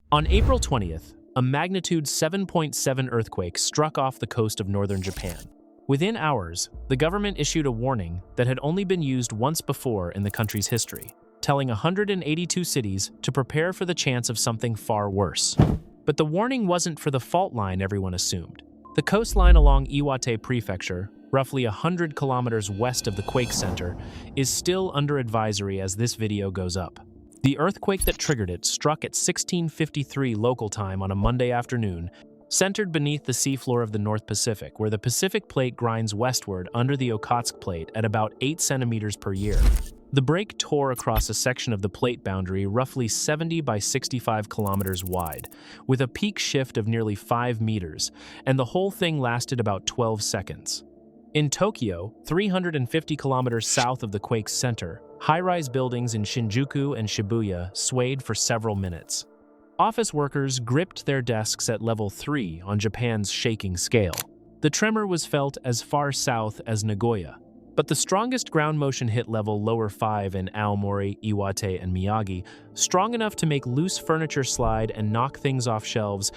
On April 20th, a magnitude 7.7 earthquake struck off the coast of northern Japan. Within hours, the government issued a warning that had only been used once before in the country's history, telling 182 cities to prepare for the chance of something far worse. But the warning wasn't for the fault line everyone assumed. The coastline along Iwate Prefecture, roughly 100 kilometers west of the quake center, is still under advisory as this video goes up. The earthquake that triggered it struck at 16:53 local time on a Monday afternoon, centered beneath the seafloor of the North Pacific, where the Pacific Plate grinds westward under the Okhotsk Plate at about 8 centimeters per year. The break tore across a section of the plate boundary roughly 70 by 65 kilometers wide, with a peak shift of nearly 5 meters, and the whole thing lasted about 12 seconds. In Tokyo, 350 kilometers south of the quake's center, high-rise buildings in Shinjuku and Shibuya swayed for several minutes. Office workers gripped their desks at level 3 on Japan's shaking scale. The tremor was felt as far south as Nagoya, but the strongest ground motion hit level lower 5 in Aomori, Iwate, and Miyagi, strong enough to make loose furniture slide and knock things off shelves,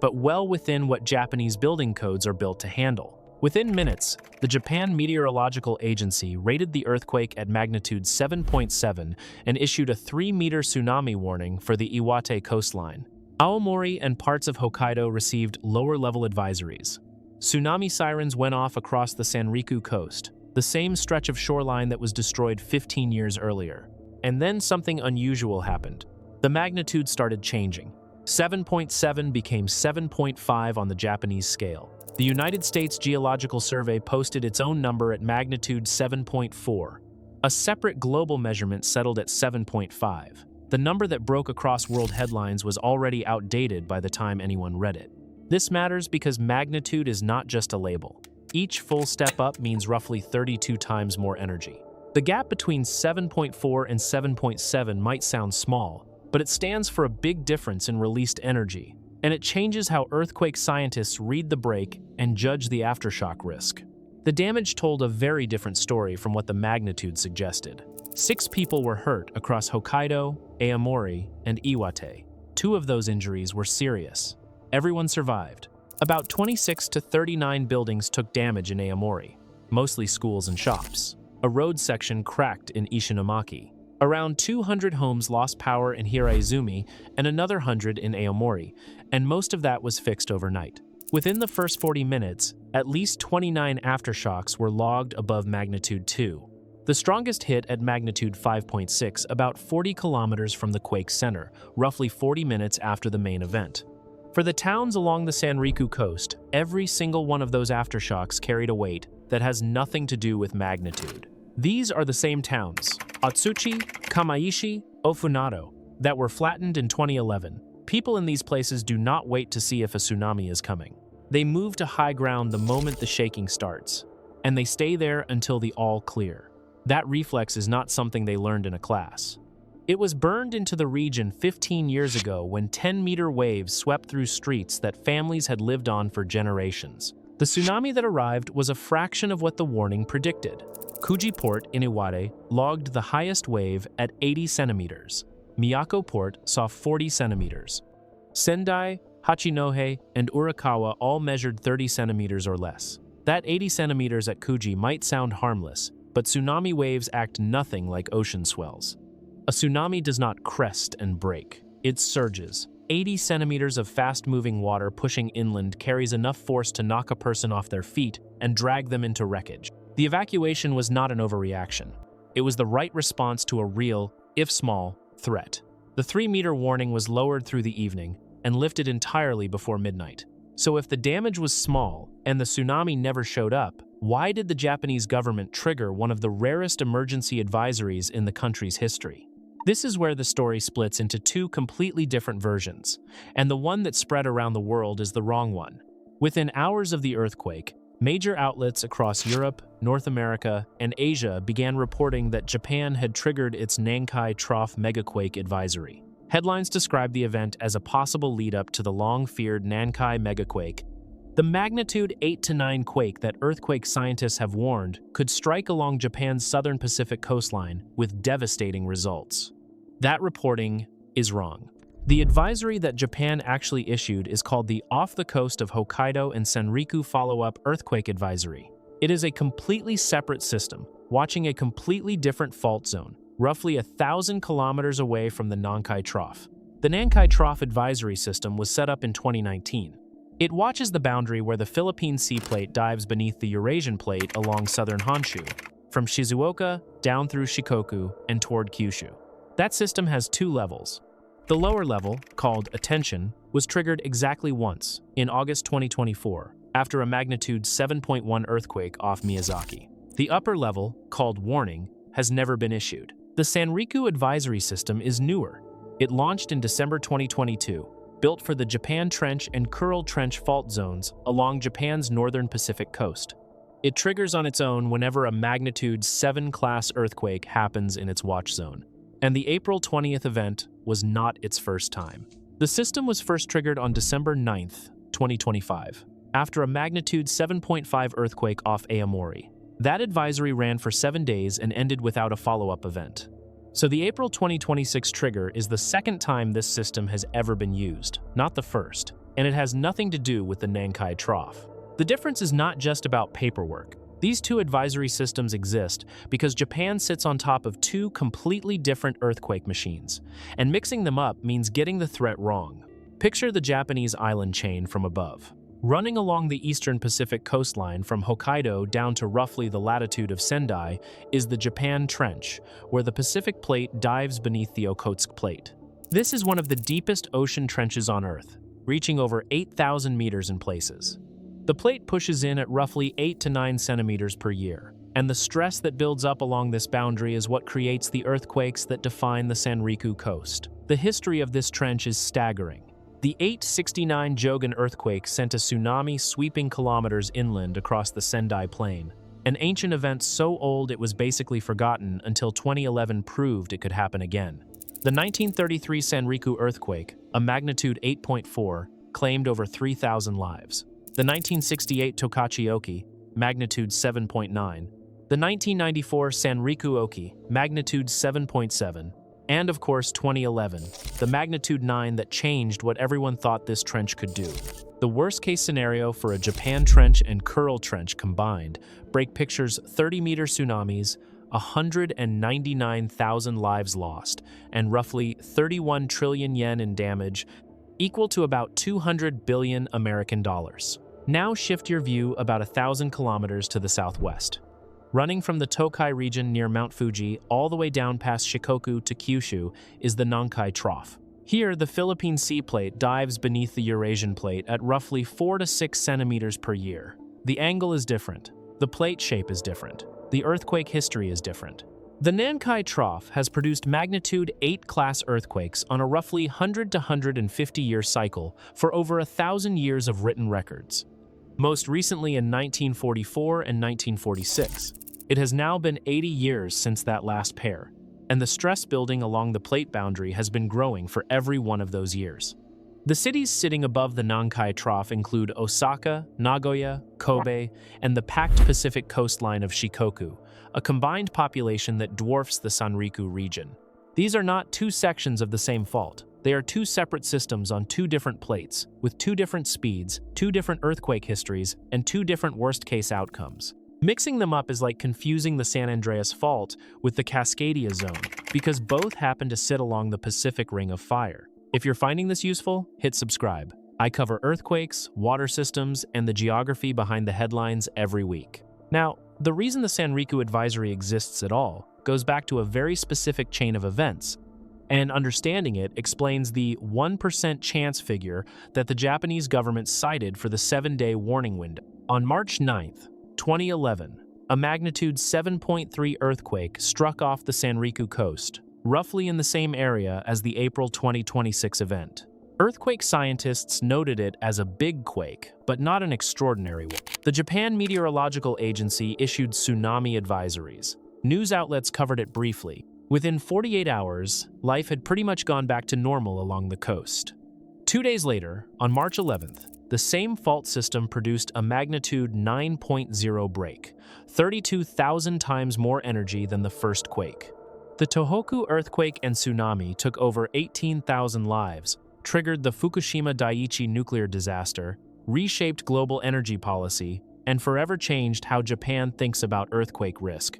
but well within what Japanese building codes are built to handle. Within minutes, the Japan Meteorological Agency rated the earthquake at magnitude 7.7 and issued a 3-meter tsunami warning for the Iwate coastline. Aomori and parts of Hokkaido received lower-level advisories. Tsunami sirens went off across the Sanriku coast, the same stretch of shoreline that was destroyed 15 years earlier. And then something unusual happened. The magnitude started changing. 7.7 became 7.5 on the Japanese scale. The United States Geological Survey posted its own number at magnitude 7.4. A separate global measurement settled at 7.5. The number that broke across world headlines was already outdated by the time anyone read it. This matters because magnitude is not just a label. Each full step up means roughly 32 times more energy. The gap between 7.4 and 7.7 might sound small, but it stands for a big difference in released energy, and it changes how earthquake scientists read the break and judge the aftershock risk. The damage told a very different story from what the magnitude suggested. 6 people were hurt across Hokkaido, Aomori, and Iwate. 2 of those injuries were serious. Everyone survived. About 26 to 39 buildings took damage in Aomori, mostly schools and shops. A road section cracked in Ishinomaki. Around 200 homes lost power in Hiraizumi and another 100 in Aomori, and most of that was fixed overnight. Within the first 40 minutes, at least 29 aftershocks were logged above magnitude 2. The strongest hit at magnitude 5.6 about 40 kilometers from the quake's center, roughly 40 minutes after the main event. For the towns along the Sanriku coast, every single one of those aftershocks carried a weight that has nothing to do with magnitude. These are the same towns, Atsuchi, Kamaishi, Ofunado, that were flattened in 2011. People in these places do not wait to see if a tsunami is coming. They move to high ground the moment the shaking starts, and they stay there until the all clear. That reflex is not something they learned in a class. It was burned into the region 15 years ago when 10-meter waves swept through streets that families had lived on for generations. The tsunami that arrived was a fraction of what the warning predicted. Kuji Port in Iwate logged the highest wave at 80 centimeters. Miyako Port saw 40 centimeters. Sendai, Hachinohe, and Urikawa all measured 30 centimeters or less. That 80 centimeters at Kuji might sound harmless, but tsunami waves act nothing like ocean swells. A tsunami does not crest and break. It surges. 80 centimeters of fast-moving water pushing inland carries enough force to knock a person off their feet and drag them into wreckage. The evacuation was not an overreaction. It was the right response to a real, if small, threat. The 3-meter warning was lowered through the evening and lifted entirely before midnight. So if the damage was small and the tsunami never showed up, why did the Japanese government trigger one of the rarest emergency advisories in the country's history? This is where the story splits into 2 completely different versions, and the one that spread around the world is the wrong one. Within hours of the earthquake, major outlets across Europe, North America, and Asia began reporting that Japan had triggered its Nankai Trough Megaquake advisory. Headlines described the event as a possible lead-up to the long-feared Nankai Megaquake. The magnitude 8 to 9 quake that earthquake scientists have warned could strike along Japan's southern Pacific coastline with devastating results. That reporting is wrong. The advisory that Japan actually issued is called the Off the Coast of Hokkaido and Sanriku Follow-up Earthquake Advisory. It is a completely separate system, watching a completely different fault zone, roughly 1,000 kilometers away from the Nankai Trough. The Nankai Trough Advisory System was set up in 2019. It watches the boundary where the Philippine Sea Plate dives beneath the Eurasian Plate along southern Honshu, from Shizuoka down through Shikoku and toward Kyushu. That system has 2 levels. The lower level, called Attention, was triggered exactly once, in August 2024, after a magnitude 7.1 earthquake off Miyazaki. The upper level, called Warning, has never been issued. The Sanriku Advisory System is newer. It launched in December 2022, built for the Japan Trench and Kuril Trench fault zones along Japan's northern Pacific coast. It triggers on its own whenever a magnitude 7 class earthquake happens in its watch zone. And the April 20th event was not its first time. The system was first triggered on December 9th, 2025, after a magnitude 7.5 earthquake off Aomori. That advisory ran for 7 days and ended without a follow-up event. So the April 2026 trigger is the second time this system has ever been used, not the first, and it has nothing to do with the Nankai Trough. The difference is not just about paperwork. These 2 advisory systems exist because Japan sits on top of 2 completely different earthquake machines, and mixing them up means getting the threat wrong. Picture the Japanese island chain from above. Running along the eastern Pacific coastline from Hokkaido down to roughly the latitude of Sendai is the Japan Trench, where the Pacific Plate dives beneath the Okhotsk Plate. This is one of the deepest ocean trenches on Earth, reaching over 8,000 meters in places. The plate pushes in at roughly 8 to 9 centimeters per year, and the stress that builds up along this boundary is what creates the earthquakes that define the Sanriku coast. The history of this trench is staggering. The 869 Jogan earthquake sent a tsunami sweeping kilometers inland across the Sendai Plain, an ancient event so old it was basically forgotten until 2011 proved it could happen again. The 1933 Sanriku earthquake, a magnitude 8.4, claimed over 3,000 lives. The 1968 Tokachi-oki, magnitude 7.9, the 1994 Sanriku-oki, magnitude 7.7, and of course 2011, the magnitude 9 that changed what everyone thought this trench could do. The worst-case scenario for a Japan Trench and Kuril Trench combined break pictures 30-meter tsunamis, 199,000 lives lost, and roughly 31 trillion yen in damage, equal to about 200 billion American dollars. Now shift your view about 1,000 kilometers to the southwest. Running from the Tokai region near Mount Fuji all the way down past Shikoku to Kyushu is the Nankai Trough. Here, the Philippine Sea Plate dives beneath the Eurasian Plate at roughly 4 to 6 centimeters per year. The angle is different. The plate shape is different. The earthquake history is different. The Nankai Trough has produced magnitude 8 class earthquakes on a roughly 100 to 150 year cycle for over 1,000 years of written records. Most recently in 1944 and 1946. It has now been 80 years since that last pair, and the stress building along the plate boundary has been growing for every one of those years. The cities sitting above the Nankai Trough include Osaka, Nagoya, Kobe, and the packed Pacific coastline of Shikoku, a combined population that dwarfs the Sanriku region. These are not 2 sections of the same fault. They are 2 separate systems on 2 different plates, with 2 different speeds, 2 different earthquake histories, and 2 different worst-case outcomes. Mixing them up is like confusing the San Andreas Fault with the Cascadia Zone, because both happen to sit along the Pacific Ring of Fire. If you're finding this useful, hit subscribe. I cover earthquakes, water systems, and the geography behind the headlines every week. Now, the reason the Sanriku Advisory exists at all goes back to a very specific chain of events, and understanding it explains the 1% chance figure that the Japanese government cited for the 7-day warning window. On March 9th, 2011, a magnitude 7.3 earthquake struck off the Sanriku coast, roughly in the same area as the April 2026 event. Earthquake scientists noted it as a big quake, but not an extraordinary one. The Japan Meteorological Agency issued tsunami advisories. News outlets covered it briefly. Within 48 hours, life had pretty much gone back to normal along the coast. 2 days later, on March 11th, the same fault system produced a magnitude 9.0 break, 32,000 times more energy than the first quake. The The Tohoku earthquake and tsunami took over 18,000 lives, triggered the Fukushima Daiichi nuclear disaster, reshaped global energy policy, and forever changed how Japan thinks about earthquake risk.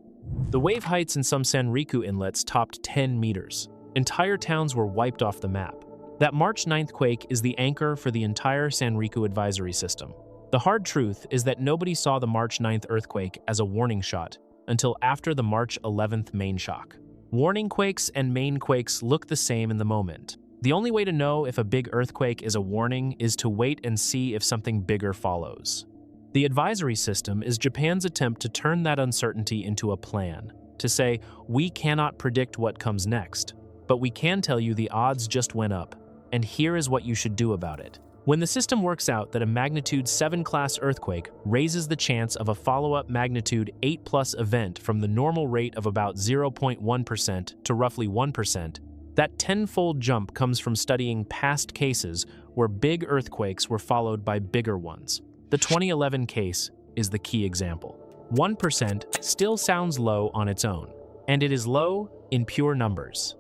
The wave heights in some Sanriku inlets topped 10 meters. Entire towns were wiped off the map. That March 9th quake is the anchor for the entire Sanriku advisory system. The hard truth is that nobody saw the March 9th earthquake as a warning shot until after the March 11th main shock. Warning quakes and main quakes look the same in the moment. The only way to know if a big earthquake is a warning is to wait and see if something bigger follows. The advisory system is Japan's attempt to turn that uncertainty into a plan, to say, we cannot predict what comes next, but we can tell you the odds just went up, and here is what you should do about it. When the system works out that a magnitude 7 class earthquake raises the chance of a follow-up magnitude 8+ event from the normal rate of about 0.1% to roughly 1%, that tenfold jump comes from studying past cases where big earthquakes were followed by bigger ones. The 2011 case is the key example. 1% still sounds low on its own, and it is low in pure numbers.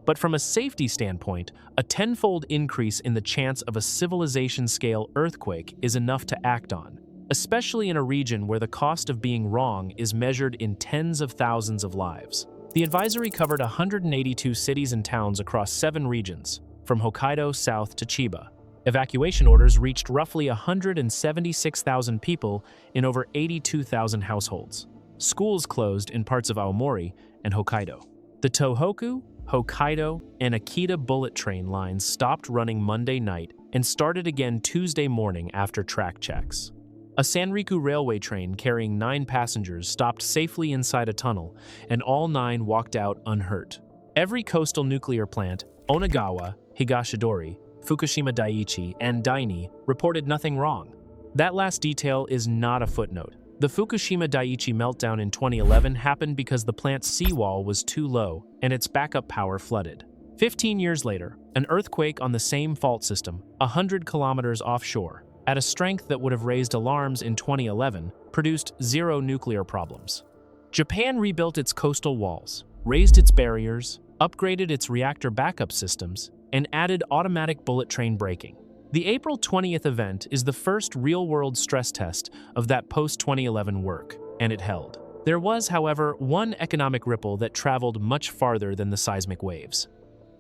But from a safety standpoint, a tenfold increase in the chance of a civilization-scale earthquake is enough to act on, especially in a region where the cost of being wrong is measured in tens of thousands of lives. The advisory covered 182 cities and towns across 7 regions, from Hokkaido south to Chiba. Evacuation orders reached roughly 176,000 people in over 82,000 households. Schools closed in parts of Aomori and Hokkaido. The Tohoku, Hokkaido, and Akita bullet train lines stopped running Monday night and started again Tuesday morning after track checks. A Sanriku railway train carrying 9 passengers stopped safely inside a tunnel, and all 9 walked out unhurt. Every coastal nuclear plant, Onagawa, Higashidori, Fukushima Daiichi, and Daini, reported nothing wrong. That last detail is not a footnote. The Fukushima Daiichi meltdown in 2011 happened because the plant's seawall was too low and its backup power flooded. 15 years later, an earthquake on the same fault system, 100 kilometers offshore, at a strength that would have raised alarms in 2011, produced 0 nuclear problems. Japan rebuilt its coastal walls, raised its barriers, upgraded its reactor backup systems, and added automatic bullet train braking. The April 20th event is the first real-world stress test of that post-2011 work, and it held. There was, however, one economic ripple that traveled much farther than the seismic waves.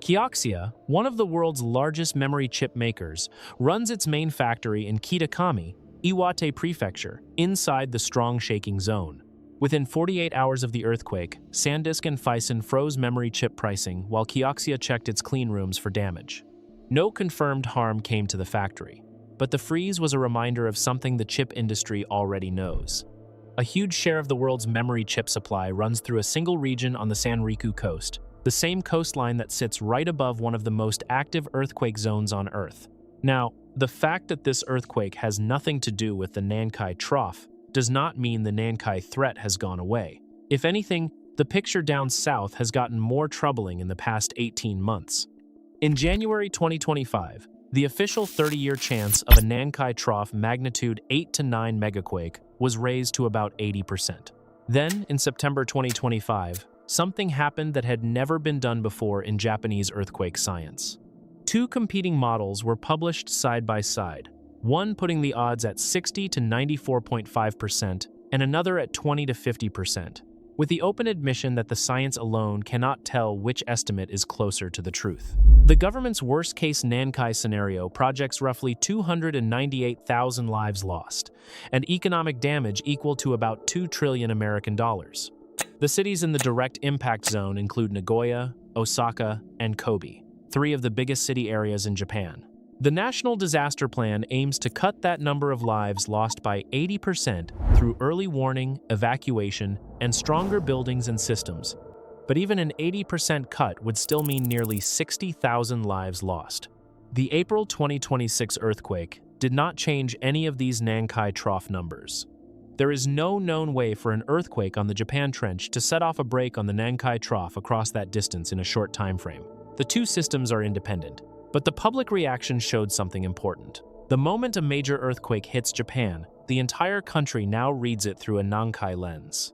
Kioxia, one of the world's largest memory chip makers, runs its main factory in Kitakami, Iwate Prefecture, inside the strong shaking zone. Within 48 hours of the earthquake, SanDisk and Phison froze memory chip pricing while Kioxia checked its clean rooms for damage. No confirmed harm came to the factory, but the freeze was a reminder of something the chip industry already knows. A huge share of the world's memory chip supply runs through a single region on the Sanriku coast, the same coastline that sits right above one of the most active earthquake zones on Earth. Now, the fact that this earthquake has nothing to do with the Nankai Trough does not mean the Nankai threat has gone away. If anything, the picture down south has gotten more troubling in the past 18 months. In January 2025, the official 30-year chance of a Nankai Trough magnitude 8 to 9 Megaquake was raised to about 80%. Then, in September 2025, something happened that had never been done before in Japanese earthquake science. 2 competing models were published side by side, one putting the odds at 60 to 94.5% and another at 20 to 50%, with the open admission that the science alone cannot tell which estimate is closer to the truth. The government's worst-case Nankai scenario projects roughly 298,000 lives lost, and economic damage equal to about $2 trillion American dollars. The cities in the direct impact zone include Nagoya, Osaka, and Kobe, 3 of the biggest city areas in Japan. The National Disaster Plan aims to cut that number of lives lost by 80% through early warning, evacuation, and stronger buildings and systems. But even an 80% cut would still mean nearly 60,000 lives lost. The April 2026 earthquake did not change any of these Nankai Trough numbers. There is no known way for an earthquake on the Japan Trench to set off a break on the Nankai Trough across that distance in a short time frame. The 2 systems are independent. But the public reaction showed something important. The moment a major earthquake hits Japan, the entire country now reads it through a Nankai lens.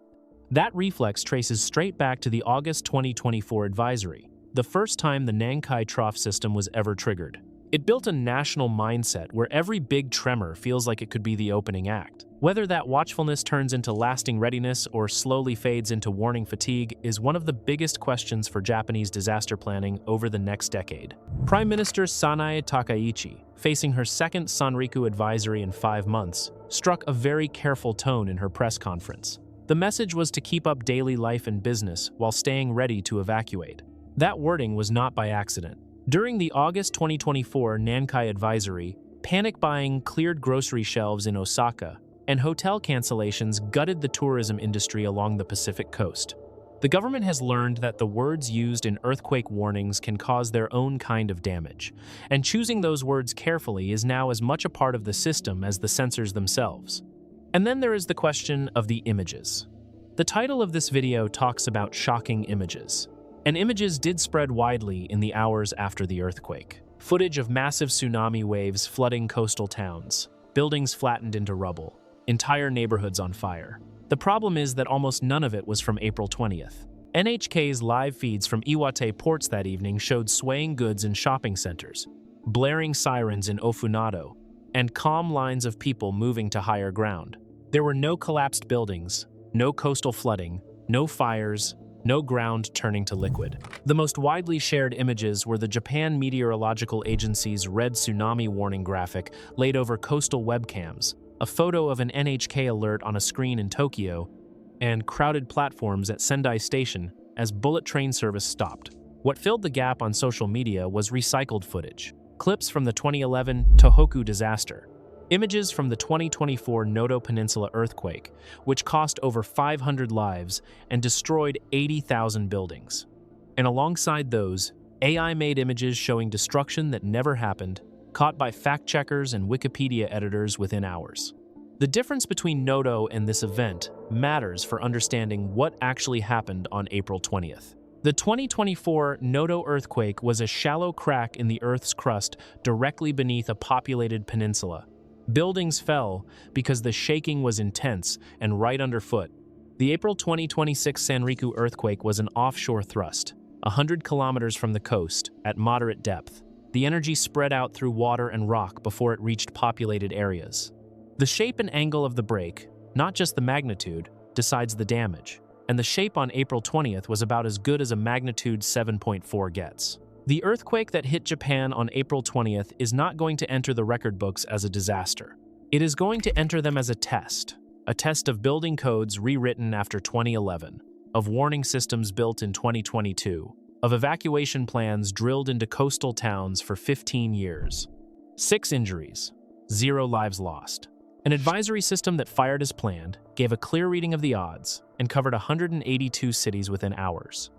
That reflex traces straight back to the August 2024 advisory, the first time the Nankai Trough system was ever triggered. It built a national mindset where every big tremor feels like it could be the opening act. Whether that watchfulness turns into lasting readiness or slowly fades into warning fatigue is one of the biggest questions for Japanese disaster planning over the next decade. Prime Minister Sanae Takaichi, facing her second Sanriku advisory in 5 months, struck a very careful tone in her press conference. The message was to keep up daily life and business while staying ready to evacuate. That wording was not by accident. During the August 2024 Nankai advisory, panic buying cleared grocery shelves in Osaka, and hotel cancellations gutted the tourism industry along the Pacific coast. The government has learned that the words used in earthquake warnings can cause their own kind of damage, and choosing those words carefully is now as much a part of the system as the sensors themselves. And then there is the question of the images. The title of this video talks about shocking images. And images did spread widely in the hours after the earthquake. Footage of massive tsunami waves flooding coastal towns, buildings flattened into rubble, entire neighborhoods on fire. The problem is that almost none of it was from April 20th. NHK's live feeds from Iwate ports that evening showed swaying goods in shopping centers, blaring sirens in Ofunado, and calm lines of people moving to higher ground. There were no collapsed buildings, no coastal flooding, no fires, no ground turning to liquid. The most widely shared images were the Japan Meteorological Agency's red tsunami warning graphic laid over coastal webcams, a photo of an NHK alert on a screen in Tokyo, and crowded platforms at Sendai Station as bullet train service stopped. What filled the gap on social media was recycled footage, clips from the 2011 Tohoku disaster, images from the 2024 Noto Peninsula earthquake, which cost over 500 lives and destroyed 80,000 buildings. And alongside those, AI-made images showing destruction that never happened, caught by fact-checkers and Wikipedia editors within hours. The difference between Noto and this event matters for understanding what actually happened on April 20th. The 2024 Noto earthquake was a shallow crack in the Earth's crust directly beneath a populated peninsula. Buildings fell because the shaking was intense and right underfoot. The April 2026 Sanriku earthquake was an offshore thrust, 100 kilometers from the coast, at moderate depth. The energy spread out through water and rock before it reached populated areas. The shape and angle of the break, not just the magnitude, decides the damage, and the shape on April 20th was about as good as a magnitude 7.4 gets. The earthquake that hit Japan on April 20th is not going to enter the record books as a disaster. It is going to enter them as a test of building codes rewritten after 2011, of warning systems built in 2022, of evacuation plans drilled into coastal towns for 15 years. 6 injuries, 0 lives lost. An advisory system that fired as planned, gave a clear reading of the odds, and covered 182 cities within hours.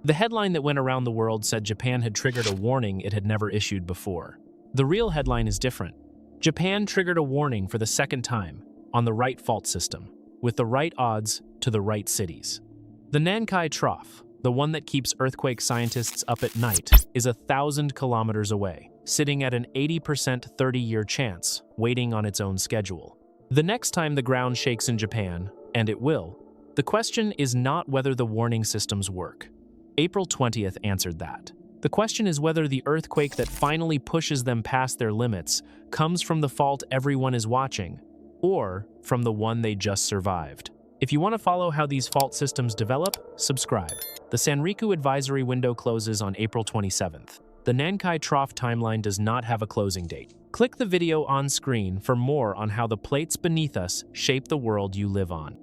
The headline that went around the world said Japan had triggered a warning it had never issued before. The real headline is different. Japan triggered a warning for the second time, on the right fault system, with the right odds to the right cities. The Nankai Trough, the one that keeps earthquake scientists up at night, is 1,000 kilometers away, sitting at an 80% 30-year chance, waiting on its own schedule. The next time the ground shakes in Japan, and it will, the question is not whether the warning systems work. April 20th answered that. The question is whether the earthquake that finally pushes them past their limits comes from the fault everyone is watching, or from the one they just survived. If you want to follow how these fault systems develop, subscribe. The Sanriku advisory window closes on April 27th. The Nankai Trough timeline does not have a closing date. Click the video on screen for more on how the plates beneath us shape the world you live on.